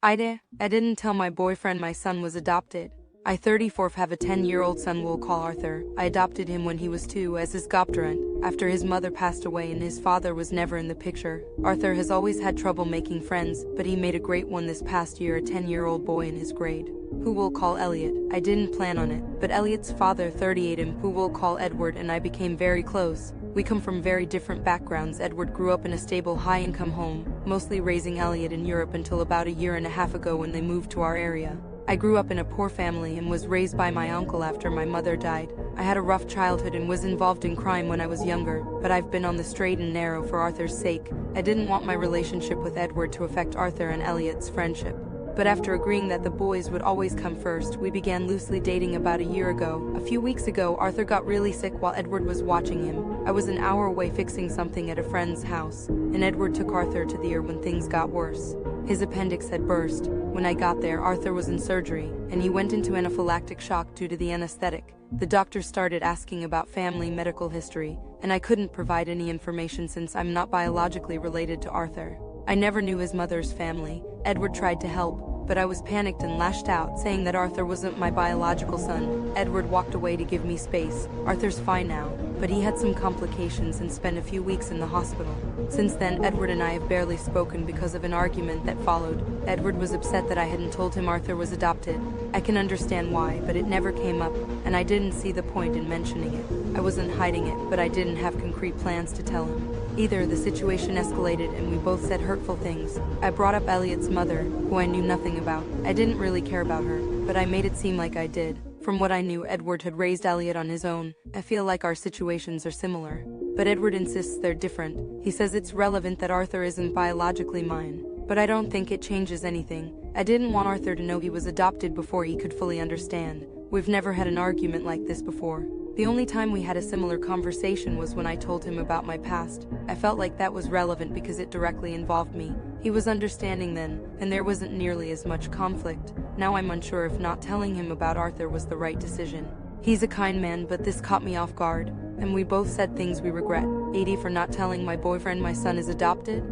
AITA, I didn't tell my boyfriend my son was adopted. I 34 have a 10-year-old son we'll call Arthur. I adopted him when he was 2 as his godparent, after his mother passed away and his father was never in the picture. Arthur has always had trouble making friends, but he made a great one this past year, a 10-year-old boy in his grade, who we'll call Elliot. I didn't plan on it, but Elliot's father 38 him, who we'll call Edward, and I became very close. We come from very different backgrounds. Edward grew up in a stable, high-income home, mostly raising Elliot in Europe until about a year and a half ago when they moved to our area. I grew up in a poor family and was raised by my uncle after my mother died. I had a rough childhood and was involved in crime when I was younger, but I've been on the straight and narrow for Arthur's sake. I didn't want my relationship with Edward to affect Arthur and Elliot's friendship. But after agreeing that the boys would always come first, we began loosely dating about a year ago. A few weeks ago, Arthur got really sick while Edward was watching him. I was an hour away fixing something at a friend's house, and Edward took Arthur to the ER when things got worse. His appendix had burst. When I got there, Arthur was in surgery, and he went into anaphylactic shock due to the anesthetic. The doctor started asking about family medical history, and I couldn't provide any information since I'm not biologically related to Arthur. I never knew his mother's family. Edward tried to help, but I was panicked and lashed out, saying that Arthur wasn't my biological son. Edward walked away to give me space. Arthur's fine now, but he had some complications and spent a few weeks in the hospital. Since then, Edward and I have barely spoken because of an argument that followed. Edward was upset that I hadn't told him Arthur was adopted. I can understand why, but it never came up, and I didn't see the point in mentioning it. I wasn't hiding it, but I didn't have concrete plans to tell him. Either the situation escalated and we both said hurtful things. I brought up Elliot's mother, who I knew nothing about. I didn't really care about her, but I made it seem like I did. From what I knew, Edward had raised Elliot on his own. I feel like our situations are similar, but Edward insists they're different. He says it's relevant that Arthur isn't biologically mine, but I don't think it changes anything. I didn't want Arthur to know he was adopted before he could fully understand. We've never had an argument like this before. The only time we had a similar conversation was when I told him about my past. I felt like that was relevant because it directly involved me. He was understanding then, and there wasn't nearly as much conflict. Now I'm unsure if not telling him about Arthur was the right decision. He's a kind man, but this caught me off guard, and we both said things we regret. 80 for not telling my boyfriend my son is adopted.